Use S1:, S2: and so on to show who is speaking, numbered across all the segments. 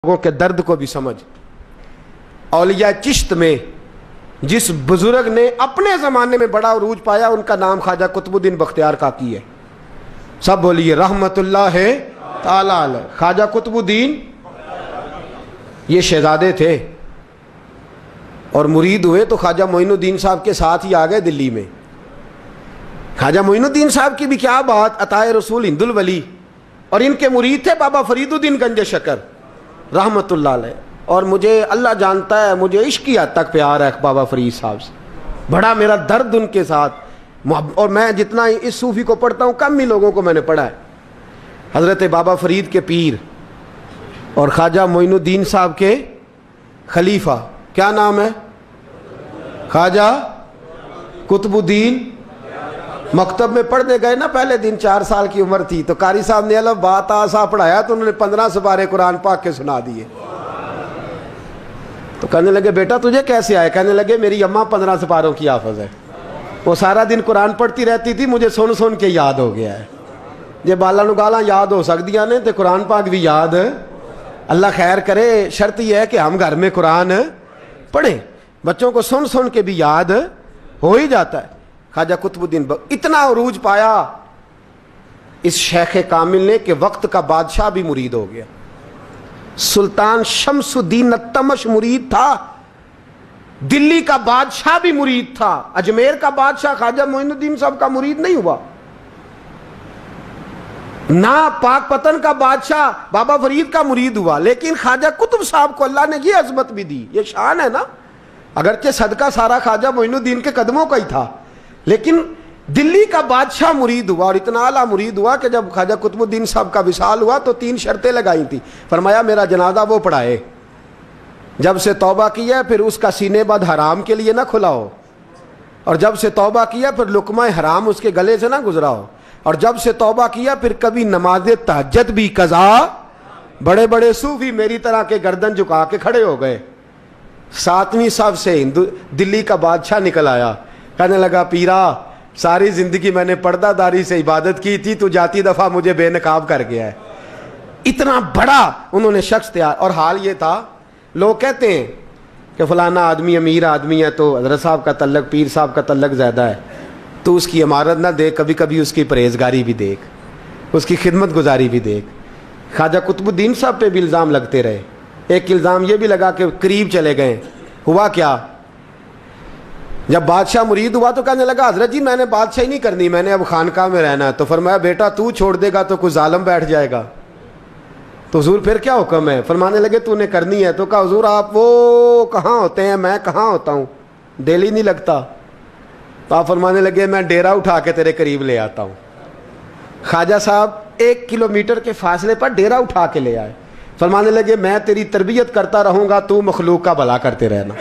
S1: لوگوں کے درد کو بھی سمجھ. اولیاء چشت میں جس بزرگ نے اپنے زمانے میں بڑا عروج پایا ان کا نام خواجہ قطب الدین بختیار کاکی ہے. سب بولیے رحمت اللہ تعالی علیہ. خواجہ قطب الدین یہ شہزادے تھے اور مرید ہوئے تو خواجہ معین الدین صاحب کے ساتھ ہی آ گئے دلی میں. خواجہ معین الدین صاحب کی بھی کیا بات، عطائے رسول ہند الولی، اور ان کے مرید تھے بابا فرید الدین گنج شکر رحمت اللہ علیہ. اور مجھے اللہ جانتا ہے مجھے عشق کی حد تک پیار ہے بابا فرید صاحب سے، بڑا میرا درد ان کے ساتھ. اور میں جتنا اس صوفی کو پڑھتا ہوں کم ہی لوگوں کو میں نے پڑھا ہے. حضرت بابا فرید کے پیر اور خواجہ معین الدین صاحب کے خلیفہ کیا نام ہے؟ خواجہ قطب الدین. مکتب میں پڑھنے گئے نا پہلے دن، 4 سال کی عمر تھی تو قاری صاحب نے الف با تا سا پڑھایا تو انہوں نے 15 سپارے قرآن پاک کے سنا دیے. تو کہنے لگے بیٹا تجھے کیسے آئے؟ کہنے لگے میری اماں 15 سپاروں کی حافظ ہے، وہ سارا دن قرآن پڑھتی رہتی تھی، مجھے سن سن کے یاد ہو گیا ہے. جے بالا نو گالاں یاد ہو سکدیاں نے تے قرآن پاک بھی یاد. اللہ خیر کرے، شرط یہ ہے کہ ہم گھر میں قرآن پڑھیں، بچوں کو سن سن کے بھی یاد ہو ہی جاتا ہے. خواجہ قطب الدین اتنا عروج پایا اس شیخ کامل نے کہ وقت کا بادشاہ بھی مرید ہو گیا. سلطان شمس الدین التمش مرید تھا، دلی کا بادشاہ بھی مرید تھا. اجمیر کا بادشاہ خواجہ معین الدین صاحب کا مرید نہیں ہوا، نہ پاک پتن کا بادشاہ بابا فرید کا مرید ہوا. لیکن خواجہ قطب صاحب کو اللہ نے یہ عظمت بھی دی، یہ شان ہے نا. اگرچہ صدقہ سارا خواجہ معین الدین کے قدموں کا ہی تھا، لیکن دلی کا بادشاہ مرید ہوا. اور اتنا اعلیٰ مرید ہوا کہ جب خواجہ قطب الدین صاحب کا وصال ہوا تو 3 شرطیں لگائی تھی. فرمایا میرا جنازہ وہ پڑھائے، جب سے توبہ کیا پھر اس کا سینے بد حرام کے لیے نہ کھلا ہو، اور جب سے توبہ کیا پھر لقمہ حرام اس کے گلے سے نہ گزرا ہو، اور جب سے توبہ کیا پھر کبھی نماز تہجد بھی قضا. بڑے بڑے صوفی میری طرح کے گردن جھکا کے کھڑے ہو گئے. 7ویں صف سے دلی کا بادشاہ نکل آیا، کہنے لگا پیرا ساری زندگی میں نے پردہ داری سے عبادت کی تھی، تو جاتی دفعہ مجھے بے نقاب کر گیا ہے. اتنا بڑا انہوں نے شخص تیار. اور حال یہ تھا، لوگ کہتے ہیں کہ فلانا آدمی امیر آدمی ہے تو حضرت صاحب کا تعلق پیر صاحب کا تعلق زیادہ ہے، تو اس کی عمارت نہ دیکھ، کبھی کبھی اس کی پرہیزگاری بھی دیکھ، اس کی خدمت گزاری بھی دیکھ. خواجہ قطب الدین صاحب پہ بھی الزام لگتے رہے. ایک الزام یہ بھی لگا کہ قریب چلے گئے. ہوا کیا، جب بادشاہ مرید ہوا تو کہنے لگا حضرت جی میں نے بادشاہی نہیں کرنی، میں نے اب خانقاہ میں رہنا ہے. تو فرمایا بیٹا تو چھوڑ دے گا تو کوئی ظالم بیٹھ جائے گا. تو حضور پھر کیا حکم ہے؟ فرمانے لگے تو نے کرنی ہے. تو کہا حضور آپ وہ کہاں ہوتے ہیں، میں کہاں ہوتا ہوں، دل ہی نہیں لگتا. تو آپ فرمانے لگے میں ڈیرا اٹھا کے تیرے قریب لے آتا ہوں. خواجہ صاحب 1 کلومیٹر کے فاصلے پر ڈیرا اٹھا کے لے آئے. فرمانے لگے میں تیری تربیت کرتا رہوں گا، تو مخلوق کا بھلا کرتے رہنا.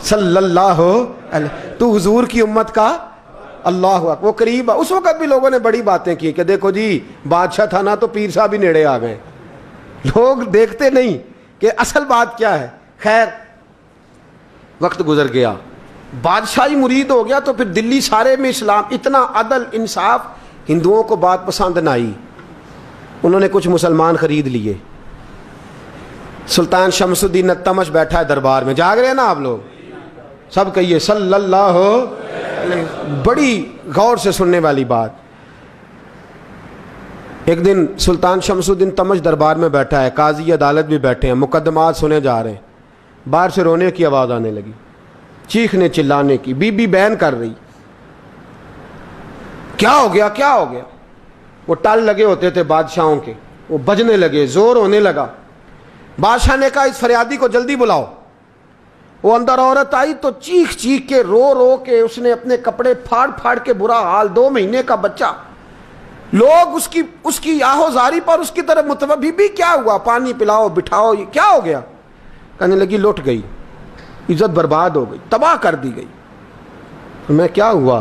S1: صلی اللہ علیہ، تو حضور کی امت کا اللہ اکبر. وہ قریب. اس وقت بھی لوگوں نے بڑی باتیں کی کہ دیکھو جی بادشاہ تھا نا تو پیر صاحب بھی نیڑے آ گئے. لوگ دیکھتے نہیں کہ اصل بات کیا ہے. خیر وقت گزر گیا، بادشاہی مرید ہو گیا تو پھر دلی سارے میں اسلام، اتنا عدل انصاف. ہندوؤں کو بات پسند نہ آئی، انہوں نے کچھ مسلمان خرید لیے. سلطان شمس الدین التمش بیٹھا ہے دربار میں، جاگ رہے ہیں نا آپ لوگ سب، کہیے صلی اللہ علیہ. بڑی غور سے سننے والی بات. ایک دن سلطان شمس الدین تمش دربار میں بیٹھا ہے، قاضی عدالت بھی بیٹھے ہیں، مقدمات سنے جا رہے ہیں. باہر سے رونے کی آواز آنے لگی، چیخنے چلانے کی. بی بی بیان کر رہی، کیا ہو گیا کیا ہو گیا. وہ ٹال لگے ہوتے تھے بادشاہوں کے، وہ بجنے لگے، زور ہونے لگا. بادشاہ نے کہا اس فریادی کو جلدی بلاؤ. وہ اندر عورت آئی تو چیخ چیخ کے رو رو کے اس نے اپنے کپڑے پھاڑ پھاڑ کے، برا حال، 2 مہینے کا بچہ. لوگ اس کی آہو زاری پر اس کی طرف متوجہ. بی بی کیا ہوا، پانی پلاؤ بٹھاؤ، یہ کیا ہو گیا. کہنے لگی لٹ گئی، عزت برباد ہو گئی، تباہ کر دی گئی. میں کیا ہوا؟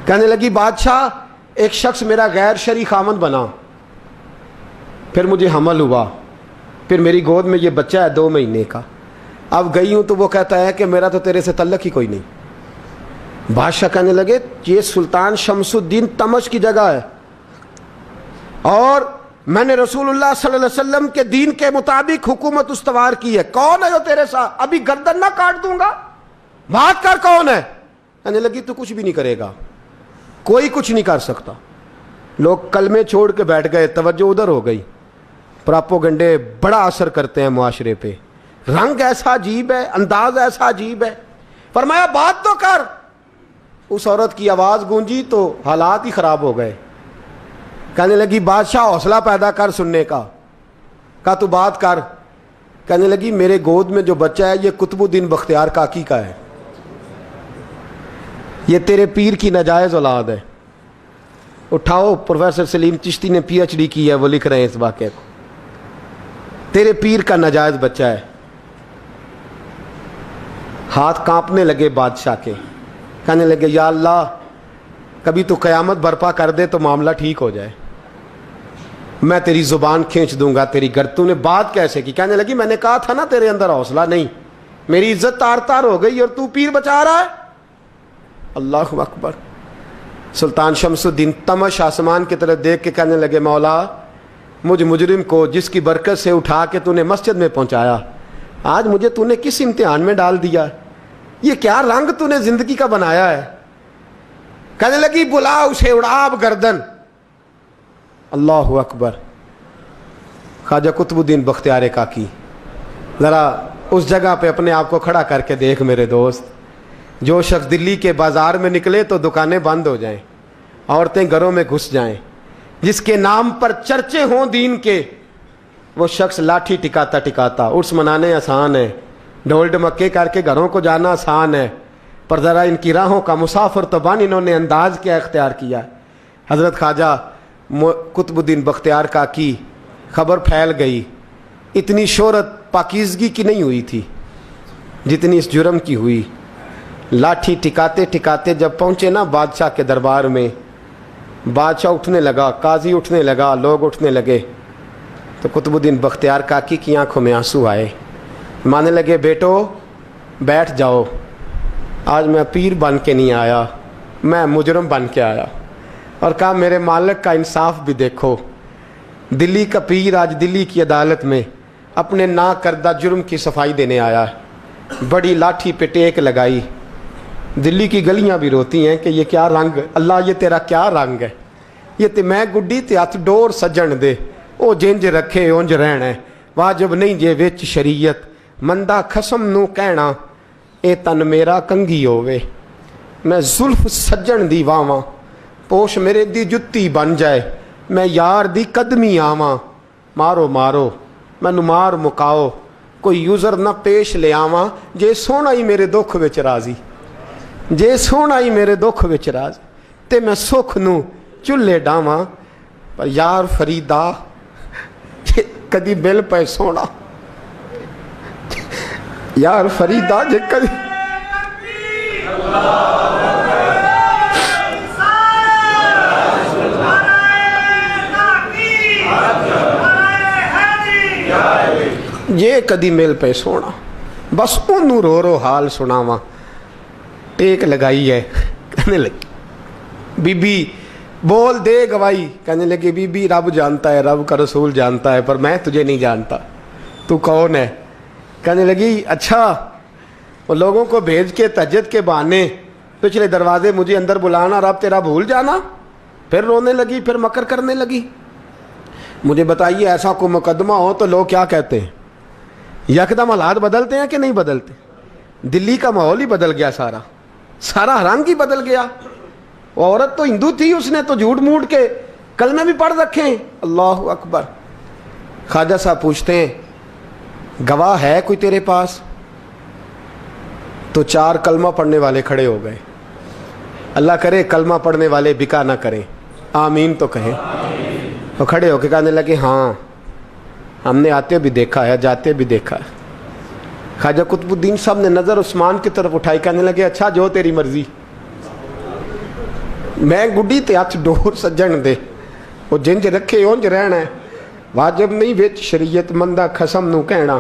S1: کہنے لگی بادشاہ ایک شخص میرا غیر شرعی خامند بنا، پھر مجھے حمل ہوا، پھر میری گود میں یہ بچہ ہے 2 مہینے کا. اب گئی ہوں تو وہ کہتا ہے کہ میرا تو تیرے سے تعلق ہی کوئی نہیں. بادشاہ کہنے لگے یہ سلطان شمس الدین تمش کی جگہ ہے اور میں نے رسول اللہ صلی اللہ علیہ وسلم کے دین کے مطابق حکومت استوار کی ہے. کون ہے جو تیرے ساتھ؟ ابھی گردن نہ کاٹ دوں گا, بات کر کون ہے. کہنے لگی تو کچھ بھی نہیں کرے گا, کوئی کچھ نہیں کر سکتا. لوگ کلمے چھوڑ کے بیٹھ گئے, توجہ ادھر ہو گئی. پراپوگنڈے بڑا اثر کرتے ہیں معاشرے پہ. رنگ ایسا عجیب ہے, انداز ایسا عجیب ہے. فرمایا بات تو کر. اس عورت کی آواز گونجی تو حالات ہی خراب ہو گئے. کہنے لگی بادشاہ حوصلہ پیدا کر سننے کا. کہا تو بات کر. کہنے لگی میرے گود میں جو بچہ ہے یہ قطب الدین بختیار کاکی کا ہے, یہ تیرے پیر کی ناجائز اولاد ہے. اٹھاؤ, پروفیسر سلیم چشتی نے پی ایچ ڈی کی ہے, وہ لکھ رہے ہیں اس واقعے کو. تیرے پیر کا ناجائز بچہ ہے. ہاتھ کانپنے لگے بادشاہ کے. کہنے لگے یا اللہ کبھی تو قیامت برپا کر دے تو معاملہ ٹھیک ہو جائے, میں تیری زبان کھینچ دوں گا. تیری گر تو نے بات کیسے کی؟ کہنے لگی میں نے کہا تھا نا تیرے اندر حوصلہ نہیں, میری عزت تار تار ہو گئی اور تو پیر بچا رہا ہے. اللہ اکبر. سلطان شمس الدین تمش آسمان کی طرف دیکھ کے کہنے لگے مولا مجھ مجرم کو جس کی برکت سے اٹھا کے تو نے مسجد میں پہنچایا, آج مجھے تو نے کس امتحان میں ڈال دیا؟ یہ کیا رنگ تو نے زندگی کا بنایا ہے. کہنے لگی بلا اسے, اڑاب گردن. اللہ اکبر. خواجہ قطب الدین بختیار کاکی, ذرا اس جگہ پہ اپنے آپ کو کھڑا کر کے دیکھ میرے دوست. جو شخص دلی کے بازار میں نکلے تو دکانیں بند ہو جائیں, عورتیں گھروں میں گھس جائیں, جس کے نام پر چرچے ہوں دین کے, وہ شخص لاٹھی ٹکاتا ٹکاتا. عرس منانے آسان ہے, ڈھول ڈمکے کر کے گھروں کو جانا آسان ہے, پر ذرا ان کی راہوں کا مسافر تو بن انہوں نے انداز کیا اختیار کیا. حضرت خواجہ قطب الدین بختیار کاکی, خبر پھیل گئی. اتنی شہرت پاکیزگی کی نہیں ہوئی تھی جتنی اس جرم کی ہوئی. لاٹھی ٹکاتے ٹکاتے جب پہنچے نا بادشاہ کے دربار میں, بادشاہ اٹھنے لگا, قاضی اٹھنے لگا, لوگ اٹھنے لگے, تو قطب الدین بختیار کاکی کی آنکھوں میں آنسو آئے. مانے لگے بیٹو بیٹھ جاؤ, آج میں پیر بن کے نہیں آیا, میں مجرم بن کے آیا. اور کہا میرے مالک کا انصاف بھی دیکھو. دلی کا پیر آج دلی کی عدالت میں اپنے نا کردہ جرم کی صفائی دینے آیا. بڑی لاٹھی پہ ٹیک لگائی. دلی کی گلیاں بھی روتی ہیں کہ یہ کیا رنگ, اللہ یہ تیرا کیا رنگ ہے. یہ تے میں گڈی تے ہاتھ ڈور سجن دے, او جنج رکھے اونج رہنا, واجب نہیں جے وچ شریعت, مندہ خسم نو کہنا اے تن میرا کنگھی ہووے. میں زلف سجن دی واواں, پوش میرے دی جتی بن جائے, میں یار دی قدمی آواں. مارو مارو مینوں مار مکاؤ, کوئی یوزر نہ پیش لے آواں, جے سونا ہی میرے دکھ وچ راضی, جے سونا ہی میرے دکھ وچ راضی, تے میں سکھ نو چلے ڈاواں. پر یار فریدا کدی مل پے سونا, یار فریدا جے کدی یہ کدی مل پہ سونا, بس انہوں رو رو حال سناواں. ٹیک لگائی ہے. کہنے لگی بی بی بول دے گواہی. کہنے لگی بی بی رب جانتا ہے, رب کا رسول جانتا ہے, پر میں تجھے نہیں جانتا, تو کون ہے. کہنے لگی اچھا وہ لوگوں کو بھیج کے تہجد کے بہانے پچھلے دروازے مجھے اندر بلانا, رب تیرا بھول جانا. پھر رونے لگی, پھر مکر کرنے لگی. مجھے بتائیے ایسا کوئی مقدمہ ہو تو لوگ کیا کہتے ہیں؟ یکدم حالات بدلتے ہیں کہ نہیں بدلتے؟ دلی کا ماحول ہی بدل گیا, سارا رنگ ہی بدل گیا. وہ عورت تو ہندو تھی, اس نے تو جھوٹ موٹ کے کلمے بھی پڑھ رکھے ہیں. اللہ اکبر. خواجہ صاحب پوچھتے ہیں گواہ ہے کوئی تیرے پاس؟ تو 4 کلمہ پڑھنے والے کھڑے ہو گئے. اللہ کرے کلمہ پڑھنے والے بکا نہ کریں, آمین تو کہیں. وہ کھڑے ہو کے کہنے لگے ہاں ہم نے آتے بھی دیکھا ہے, جاتے بھی دیکھا ہے. خواجہ قطب الدین صاحب نے نظر عثمان کی طرف اٹھائی, کہنے لگے اچھا جو تیری مرضی, میں گڈی تے ہاتھ ڈور سجن دے, وہ جنج رکھے اونج رہنا ہے, واجب نہیں وچ شریعت, مندہ خسم نو کہنا.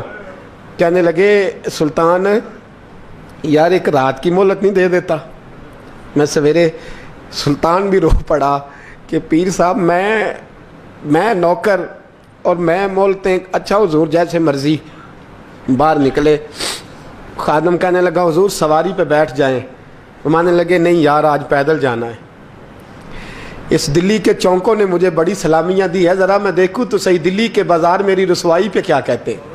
S1: کہنے لگے سلطان یار ایک رات کی مہلت نہیں دے دیتا؟ میں سویرے سلطان بھی رو پڑا کہ پیر صاحب میں نوکر اور میں بولتے ہیں اچھا حضور جیسے مرضی. باہر نکلے, خادم کہنے لگا حضور سواری پہ بیٹھ جائیں. مانے لگے نہیں یار آج پیدل جانا ہے. اس دلی کے چونکوں نے مجھے بڑی سلامیاں دی ہے, ذرا میں دیکھوں تو صحیح دلی کے بازار میری رسوائی پہ کیا کہتے ہیں.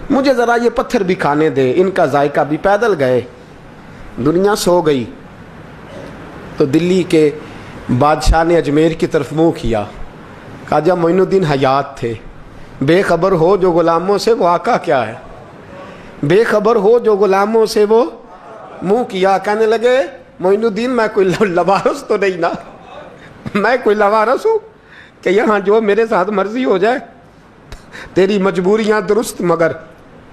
S1: مجھے ذرا یہ پتھر بھی کھانے دے, ان کا ذائقہ بھی. پیدل گئے, دنیا سو گئی تو دلی کے بادشاہ نے اجمیر کی طرف منہ کیا. خواجہ معین الدین حیات تھے. بے خبر ہو جو غلاموں سے وہ آقا کیا ہے, بے خبر ہو جو غلاموں سے وہ منہ کیا. کہنے لگے معین الدین میں کوئی لوارس تو نہیں نا, میں کوئی لوارس ہوں کہ یہاں جو میرے ساتھ مرضی ہو جائے. تیری مجبوریاں درست مگر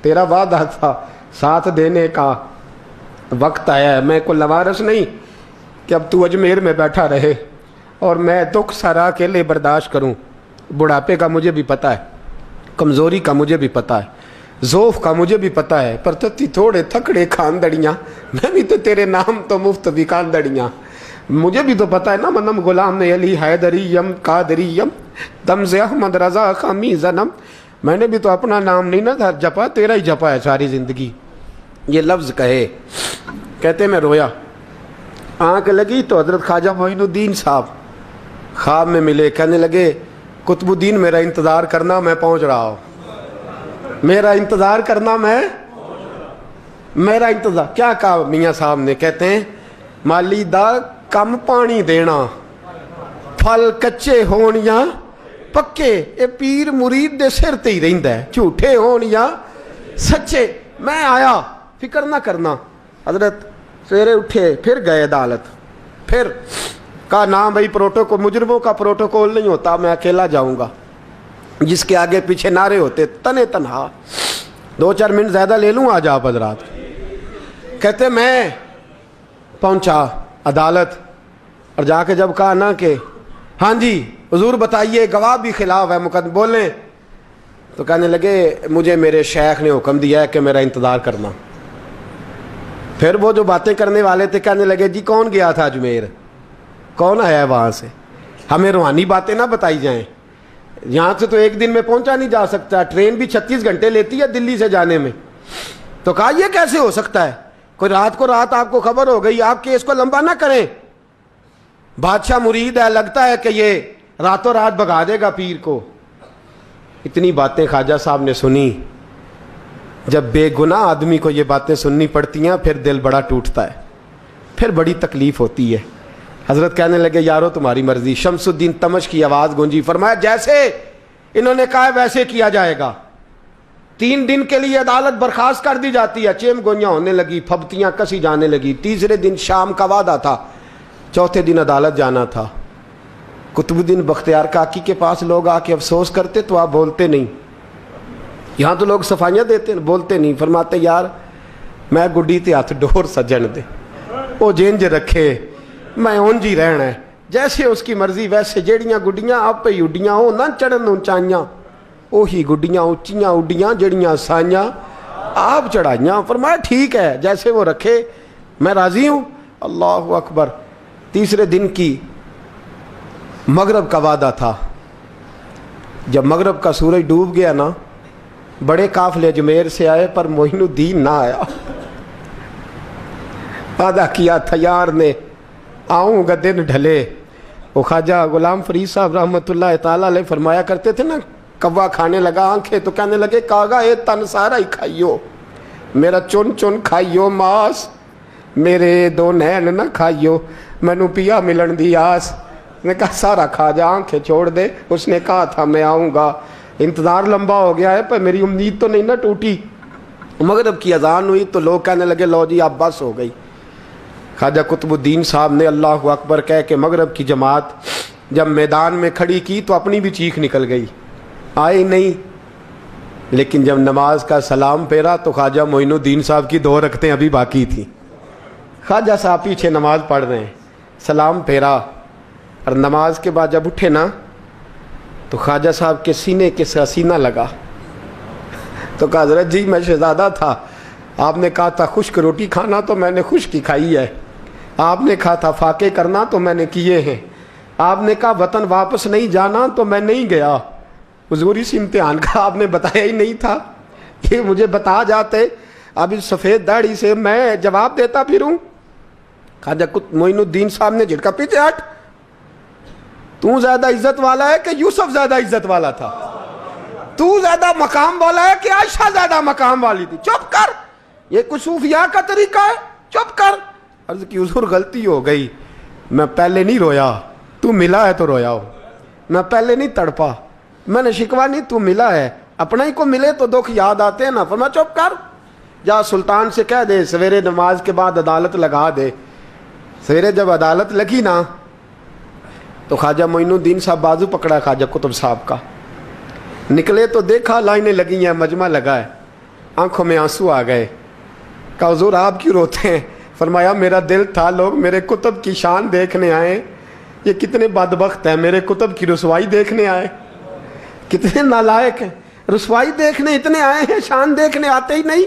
S1: تیرا وعدہ تھا ساتھ دینے کا وقت آیا ہے. میں کوئی لوارس نہیں کہ اب تو اجمیر میں بیٹھا رہے اور میں دکھ سارا اکیلے برداشت کروں. بڑھاپے کا مجھے بھی پتہ ہے, کمزوری کا مجھے بھی پتہ ہے, ذوف کا مجھے بھی پتہ ہے, پر تتی تھوڑے تھکڑے خاندڑیاں, میں بھی تو تیرے نام تو مفت بھی خاندڑیاں. مجھے بھی تو پتہ ہے نا منم غلام نے علی حیدریم قادریم دمز احمد رضا خامی زنم. میں نے بھی تو اپنا نام نہیں نا جپا, تیرا ہی جپا ہے ساری زندگی. یہ لفظ کہے, کہتے میں رویا. آنکھ لگی تو حضرت خواجہ معین الدین صاحب خواب میں ملے. کہنے لگے قطب الدین میرا انتظار کرنا, میں پہنچ رہا ہوں. میرا انتظار کرنا, میرا انتظار. کیا کہا میاں صاحب نے؟ کہتے ہیں مالی دا کم پانی دینا, پھل کچے ہون یا پکے, اے پیر مرید دے سر تے ہی رہندا ہے, جھوٹے ہون یا سچے. میں آیا, فکر نہ کرنا. حضرت سویرے اٹھے, پھر گئے عدالت. پھر کہا نہ بھائی پروٹوکول, مجرموں کا پروٹوکول نہیں ہوتا, میں اکیلا جاؤں گا. جس کے آگے پیچھے نعرے ہوتے تنے تنہا. 2-4 منٹ زیادہ لے لوں آج آپ حضرات. کہتے میں پہنچا عدالت اور جا کے جب کہا نا کہ ہاں جی حضور بتائیے, گواہ بھی خلاف ہے, مقدم بولیں, تو کہنے لگے مجھے میرے شیخ نے حکم دیا ہے کہ میرا انتظار کرنا. پھر وہ جو باتیں کرنے والے تھے کہنے لگے جی کون گیا تھا اجمیر, کون آیا ہے وہاں سے, ہمیں روحانی باتیں نہ بتائی جائیں. یہاں سے تو ایک دن میں پہنچا نہیں جا سکتا, ٹرین بھی 36 گھنٹے لیتی ہے دلی سے جانے میں. تو کہا یہ کیسے ہو سکتا ہے, کوئی رات کو رات آپ کو خبر ہو گئی, آپ کیس کو لمبا نہ کریں. بادشاہ مرید ہے, لگتا ہے کہ یہ راتوں رات بھگا دے گا پیر کو. اتنی باتیں خواجہ صاحب نے سنی. جب بے گناہ آدمی کو یہ باتیں سننی پڑتی ہیں پھر دل بڑا ٹوٹتا ہے, پھر بڑی تکلیف ہوتی ہے. حضرت کہنے لگے یارو تمہاری مرضی. شمس الدین تمش کی آواز گونجی. فرمایا جیسے انہوں نے کہا ویسے کیا جائے گا. 3 دن کے لیے عدالت برخاست کر دی جاتی ہے. چیم گوئیاں ہونے لگی, پھبتیاں کسی جانے لگی. تیسرے دن شام کا وعدہ تھا, چوتھے دن عدالت جانا تھا. قطب الدین بختیار کاکی کے پاس لوگ آ کے افسوس کرتے تو آپ بولتے نہیں. یہاں تو لوگ صفائیاں دیتے ہیں, بولتے نہیں. فرماتے یار میں گڈی تے ہاتھ ڈور سجن دے, وہ جینج رکھے, میں اونج ہی رہنا ہے, جیسے اس کی مرضی ویسے. جیڑیاں گڈیاں آپ پہ اڈیاں ہو نہ چڑھن اونچائیاں, وہی گڈیاں اونچیاں اڈیاں جڑیاں سائیاں آپ چڑھائیاں. فرمایا ٹھیک ہے جیسے وہ رکھے, میں راضی ہوں. اللہ اکبر. تیسرے دن کی مغرب کا وعدہ تھا. جب مغرب کا سورج ڈوب گیا نا, بڑے قافلے اجمیر سے آئے پر معین الدین نہ آیا. وعدہ کیا تھا یار نے, آؤں گا دن ڈھلے. وہ خواجہ غلام فرید صاحب رحمۃ اللہ تعالیٰ علیہ فرمایا کرتے تھے نا, کوا کھانے لگا آنکھیں تو کہنے لگے کاغا اے تن سارا ہی کھائیو, میرا چن چن کھائیو ماس, میرے 2 نین نہ کھائیو, مینو پیا ملن دی آس. نے کہا سارا کھا جا, آنکھیں چھوڑ دے. اس نے کہا تھا میں آؤں گا, انتظار لمبا ہو گیا ہے پر میری امید تو نہیں نہ ٹوٹی. مغرب کی اذان ہوئی تو لوگ کہنے لگے لو جی اب بس ہو گئی. خواجہ قطب الدین صاحب نے اللہ اکبر کہہ کے مغرب کی جماعت جب میدان میں کھڑی کی تو اپنی بھی چیخ نکل گئی, آئی نہیں. لیکن جب نماز کا سلام پھیرا تو خواجہ معین الدین صاحب کی 2 رکعتیں ابھی باقی تھیں. خواجہ صاحب پیچھے نماز پڑھ رہے ہیں, سلام پھیرا اور نماز کے بعد جب اٹھے نا تو خواجہ صاحب کے سینے کے سینہ لگا. تو کہا حضرت جی میں شہزادہ تھا, آپ نے کہا تھا خشک روٹی کھانا تو میں نے خشک کی کھائی ہے, آپ نے کہا تھا فاقے کرنا تو میں نے کیے ہیں, آپ نے کہا وطن واپس نہیں جانا تو میں نہیں گیا. حضور اس امتحان کا آپ نے بتایا ہی نہیں تھا. یہ مجھے بتا جاتے اب اس سفید داڑھی سے میں جواب دیتا پھروں. خواجہ معین الدین صاحب نے جھٹکا, پیچھے ہٹ, تو زیادہ عزت والا ہے کہ یوسف زیادہ عزت والا تھا؟ تو زیادہ مقام والا ہے کہ عائشہ زیادہ مقام والی تھی؟ چپ کر, یہ کچھ صوفیاء کا طریقہ ہے, چپ کر. عرض کی حضور غلطی ہو گئی, میں پہلے نہیں رویا, تو ملا ہے تو رویا ہو. میں پہلے نہیں تڑپا, میں نے شکوا نہیں, تو ملا ہے. اپنا ہی کو ملے تو دکھ یاد آتے ہیں نا. فرمایا چپ کر, جا سلطان سے کہہ دے سویرے نماز کے بعد عدالت لگا دے. سویرے جب عدالت لگی نا تو خواجہ معین الدین صاحب بازو پکڑا خواجہ قطب صاحب کا, نکلے تو دیکھا لائنیں لگی ہیں, مجمع لگا ہے, آنکھوں میں آنسو آ گئے. کہا حضور آپ کیوں روتے ہیں؟ فرمایا میرا دل تھا لوگ میرے کتب کی شان دیکھنے آئے, یہ کتنے بدبخت ہیں, میرے کتب کی رسوائی دیکھنے آئے. کتنے نالائق ہیں, رسوائی دیکھنے اتنے آئے ہیں, شان دیکھنے آتے ہی نہیں.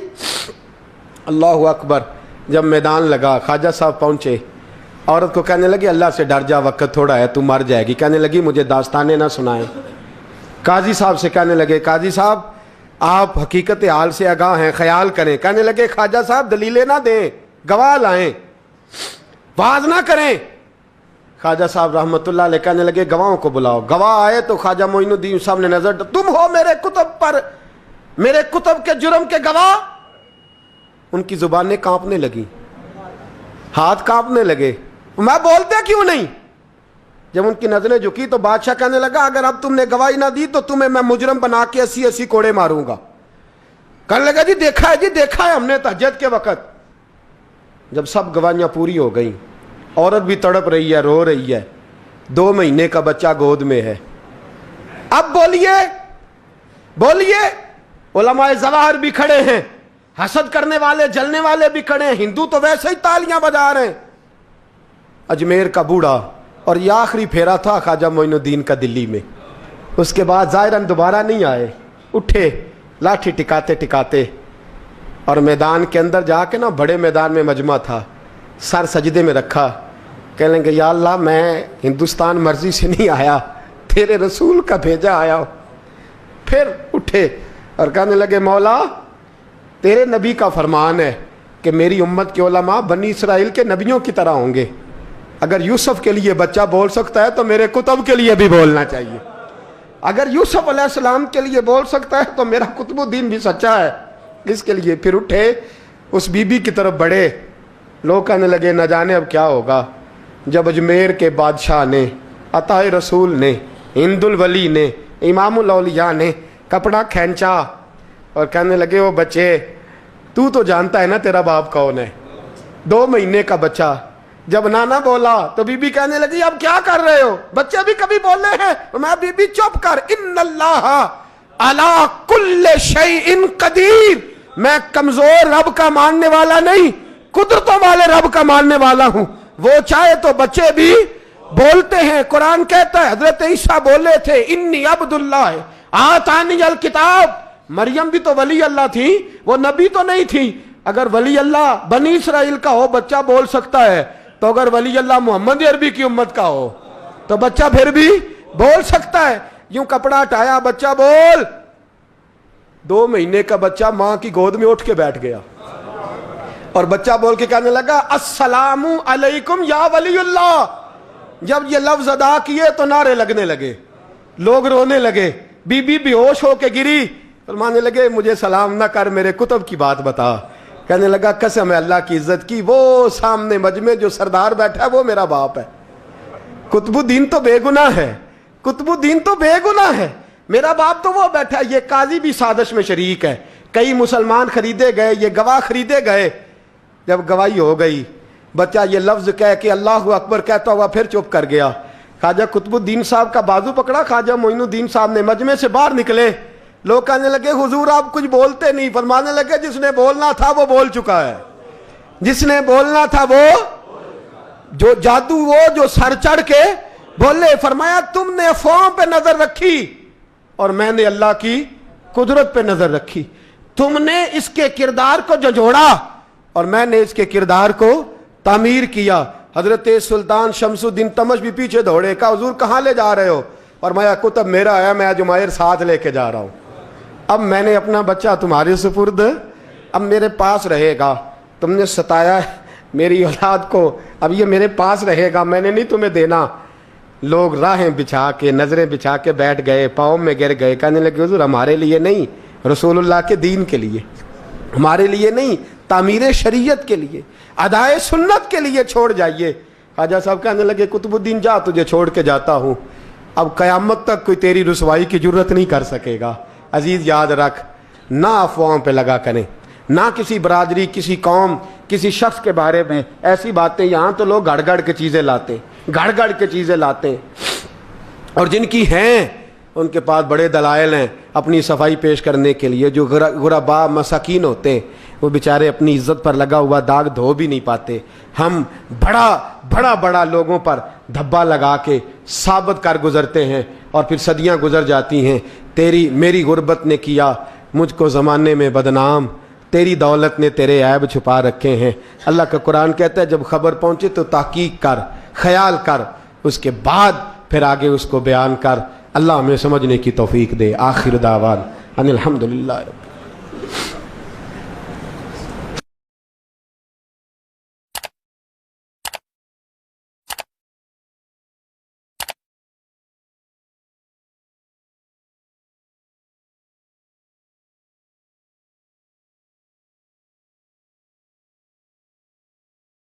S1: اللہ اکبر. جب میدان لگا خواجہ صاحب پہنچے, عورت کو کہنے لگی اللہ سے ڈر جا, وقت تھوڑا ہے, تو مر جائے گی. کہنے لگی مجھے داستانیں نہ سنائیں. قاضی صاحب سے کہنے لگے قاضی صاحب آپ حقیقت حال سے آگاہ ہیں, خیال کریں. کہنے لگے خواجہ صاحب دلیلیں نہ دیں, گواہ لائیں, واز نہ کریں. خواجہ صاحب رحمۃ اللہ علیہ کہنے لگے گواہوں کو بلاؤ. گواہ آئے تو خواجہ معین الدین صاحب نے نظر, تم ہو میرے کتب پر, میرے کتب کے جرم کے گواہ. ان کی زبانیں کانپنے لگیں, ہاتھ کانپنے لگے. میں بولتے کیوں نہیں؟ جب ان کی نظریں جھکی تو بادشاہ کہنے لگا اگر اب تم نے گواہی نہ دی تو تمہیں میں مجرم بنا کے 80 کوڑے ماروں گا. کہنے لگا جی دیکھا ہے ہم نے تہجد کے وقت. جب سب گواہیاں پوری ہو گئیں, عورت بھی تڑپ رہی ہے, رو رہی ہے, 2 مہینے کا بچہ گود میں ہے. اب بولیے علماء ظواہر بھی کھڑے ہیں, حسد کرنے والے جلنے والے بھی کھڑے ہیں, ہندو تو ویسے ہی تالیاں بجا رہے ہیں. اجمیر کا بوڑھا, اور یہ آخری پھیرا تھا خواجہ معین الدین کا دلی میں. اس کے بعد ظاہراً دوبارہ نہیں آئے. اٹھے لاٹھی ٹکاتے اور میدان کے اندر جا کے نا, بڑے میدان میں مجمع تھا, سر سجدے میں رکھا. کہنے لگے یا اللہ میں ہندوستان مرضی سے نہیں آیا, تیرے رسول کا بھیجا آیا ہوں. پھر اٹھے اور کہنے لگے مولا تیرے نبی کا فرمان ہے کہ میری امت کے علماء بنی اسرائیل کے نبیوں کی طرح ہوں گے. اگر یوسف کے لیے بچہ بول سکتا ہے تو میرے کتب کے لیے بھی بولنا چاہیے. اگر یوسف علیہ السلام کے لیے بول سکتا ہے تو میرا قطب الدین بھی سچا ہے, اس کے لیے. پھر اٹھے, اس بی بی کی طرف بڑھے. لوگ کہنے لگے نہ جانے اب کیا ہوگا. جب اجمیر کے بادشاہ نے, عطا رسول نے, ہند الولی نے, امام الاولیاء نے کپڑا کھینچا اور کہنے لگے وہ بچے تو جانتا ہے نا تیرا باپ کون ہے, 2 مہینے کا بچہ. جب نانا بولا تو بی بی کہنے لگی اب کیا کر رہے ہو, بچے بھی کبھی بولے ہیں. میں بی بی چپ کر, ان اللہ علی کل شیء قدیر, میں کمزور رب کا ماننے والا نہیں, قدرتوں والے رب کا ماننے والا ہوں. وہ چاہے تو بچے بھی بولتے ہیں. قرآن کہتا ہے حضرت عیسیٰ بولے تھے انی عبداللہ آتانی الکتاب. مریم بھی تو ولی اللہ تھی, وہ نبی تو نہیں تھی. اگر ولی اللہ بنی اسرائیل کا ہو بچہ بول سکتا ہے, تو اگر ولی اللہ محمد عربی کی امت کا ہو تو بچہ پھر بھی بول سکتا ہے. یوں کپڑا ہٹایا, بچہ بول. 2 مہینے کا بچہ ماں کی گود میں اٹھ کے بیٹھ گیا اور بچہ بول کے کہنے لگا السلام علیکم یا ولی اللہ. جب یہ لفظ ادا کیے تو نعرے لگنے لگے, لوگ رونے لگے. بی بی بے ہوش ہو کے گری. فرمانے لگے مجھے سلام نہ کر, میرے کتب کی بات بتا. کہنے لگا قسم ہے اللہ کی عزت کی, وہ سامنے مجمع جو سردار بیٹھا ہے وہ میرا باپ ہے. قطب الدین تو بے گناہ ہے, قطب الدین تو بے گناہ ہے, میرا باپ تو وہ بیٹھا ہے. یہ قاضی بھی سازش میں شریک ہے. کئی مسلمان خریدے گئے, یہ گواہ خریدے گئے. جب گواہی ہو گئی, بچہ یہ لفظ کہہ کے اللہ اکبر کہتا ہوا پھر چپ کر گیا. خواجہ قطب الدین صاحب کا بازو پکڑا, خواجہ معین الدین صاحب نے مجمع سے باہر نکلے. لوگ کہنے لگے حضور آپ کچھ بولتے نہیں. فرمانے لگے جس نے بولنا تھا وہ بول چکا ہے, جس نے بولنا تھا وہ جو جادو, وہ جو سر چڑھ کے بولے. فرمایا تم نے افواہوں پہ نظر رکھی اور میں نے اللہ کی قدرت پہ نظر رکھی. تم نے اس کے کردار کو جھنجھوڑا اور میں نے اس کے کردار کو تعمیر کیا. حضرت سلطان شمسالدین تمش بھی پیچھے دوڑے، کہا حضور کہاں لے جا رہے ہو؟ اور میں کتب میرا ہے، میں جمائر ساتھ لے کے جا رہا ہوں، اب میں نے اپنا بچہ تمہارے سپرد اب میرے پاس رہے گا، تم نے ستایا میری اولاد کو، اب یہ میرے پاس رہے گا، میں نے نہیں تمہیں دینا۔ لوگ راہیں بچھا کے نظریں بچھا کے بیٹھ گئے، پاؤں میں گر گئے، کہنے لگے حضور ہمارے لیے نہیں، رسول اللہ کے دین کے لیے، ہمارے لیے نہیں، تعمیر شریعت کے لیے، ادائے سنت کے لیے چھوڑ جائیے۔ خواجہ صاحب کہنے لگے قطب الدین جا، تجھے چھوڑ کے جاتا ہوں، اب قیامت تک کوئی تیری رسوائی کی جرت نہیں کر سکے گا۔ عزیز یاد رکھ، نہ افواہوں پہ لگا کریں، نہ کسی برادری، کسی قوم، کسی شخص کے بارے میں ایسی باتیں، یہاں تو لوگ گھڑ گھڑ کے چیزیں لاتے ہیں، گھڑ گھڑ کے چیزیں لاتے ہیں، اور جن کی ہیں ان کے پاس بڑے دلائل ہیں اپنی صفائی پیش کرنے کے لیے۔ جو غربا مساکین ہوتے ہیں وہ بیچارے اپنی عزت پر لگا ہوا داغ دھو بھی نہیں پاتے، ہم بڑا لوگوں پر دھبا لگا کے ثابت کر گزرتے ہیں، اور پھر صدیاں گزر جاتی ہیں، تیری میری غربت نے کیا مجھ کو زمانے میں بدنام، تیری دولت نے تیرے عیب چھپا رکھے ہیں۔ اللہ کا قرآن کہتا ہے جب خبر پہنچے تو تحقیق کر، خیال کر، اس کے بعد پھر آگے اس کو بیان کر۔ اللہ ہمیں سمجھنے کی توفیق دے۔ آخر دعوان ان الحمدللہ۔